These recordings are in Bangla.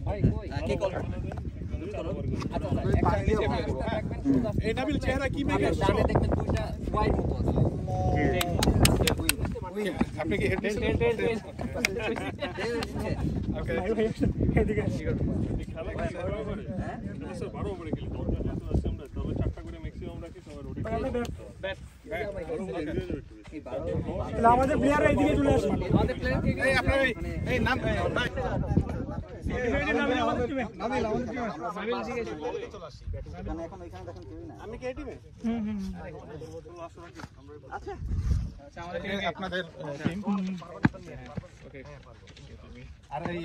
ভাই কই কে কল তুমি করো আচ্ছা এই নাবিল চেহারা কি মেরে সামনে দেখতে দুইটা ওয়াইড মতো আছে আপনি কি হেড ওকে এদিকে খেলা করে হ্যাঁ স্যার 12 ওভারে খেলি 10 ম্যাচ তো আছে আমরা তবে 4টা করে ম্যাক্সিমাম রাখি সবার ওটি ব্যাট তাহলে আমাদের প্লেয়ার এইদিকে চলে আসে আমাদের প্লেয়ার কে এই আপনার এই নাম আমি কে টিমে আচ্ছা আপনাদের টিম ওকে আর এই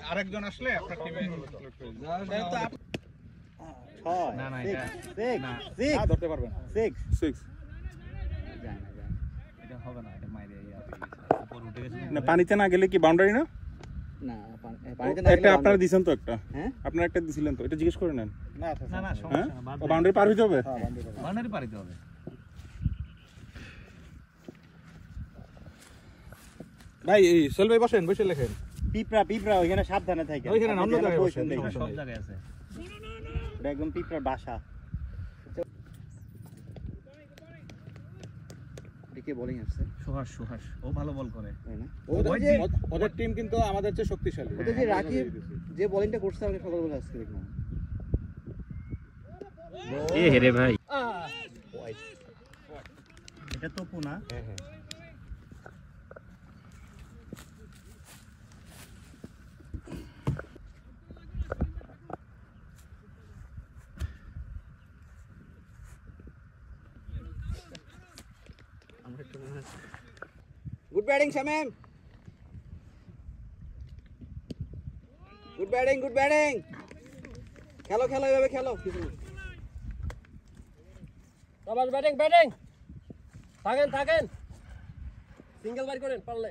আরেকজন আসলে আপনার টিমে ইনক্লুড করে দিন তো না না এটা 6 ধরতে পারবেন 6 এটা হবে না এটা মাইরে উপর উঠে গেছে না পানিতে না গেলে কি বাউন্ডারি না না পানিতে না একটা আপনারা দিবেন তো একটা হ্যাঁ আপনারা একটা দিছিলেন তো এটা জিজ্ঞেস করে নেন না না সমস্যা না বাউন্ডারি পার হইতে হবে হ্যাঁ বাউন্ডারি পার হইতে হবে ভাই এই সেল ভাই বসেন বসে লেখেন পিপরা ওখানে সাবধানে থাকেন ওখানে অন্য জায়গায় বসেন সব জায়গায় আছে এটা একদম পিপরার বাসা কে বোলিং আসছে সুহাস ও ভালো বল করে তাই না ওদের টিম কিন্তু আমাদের চেয়ে শক্তিশালী ওদের যে রাকিব যে বোলিংটা করছে আমাকে সকালবেলা আজকে দেখলাম এ হেরে ভাই এটা তো পুনা হ্যাঁ হ্যাঁ Good batting, Shamim. Good batting. খেলো এভাবে খেলো। সবাই ব্যাটিং। থাকেন। সিঙ্গেল বার করেন পারলে।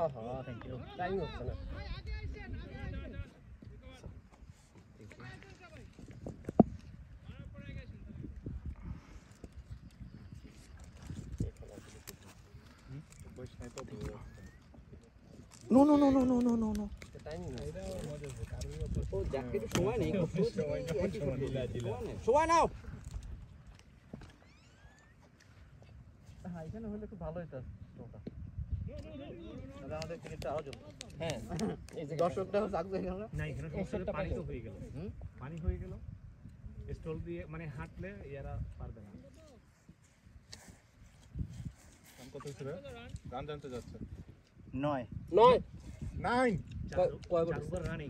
ওহো, থ্যাংক ইউ। টাইম হচ্ছে না। No. Timing নাই। ও জ্যাকেট সময় নেই। সময় নাও। হ্যাঁ, এখানে হলে খুব ভালো হতো ওটা। তাহলে আমাদের টিকিটটা আরো জমবে। হ্যাঁ। এই যে দর্শকটাও জাগবে এখানে। না, এখানে সমস্যাটা পানি তো হয়ে গেল। পানি হয়ে গেল। স্টল দিয়ে মানে হাঁটলে এরা পারবে না। কত ছিল? গান জানতে যাচ্ছে 9 কয় ওভার রানিং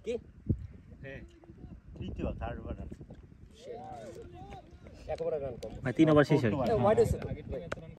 কি হ্যাঁ দ্বিতীয় থার্ড ওভার রান এক ওভার রান কম ভাই 3 ওভার শেষ হয়ে গেল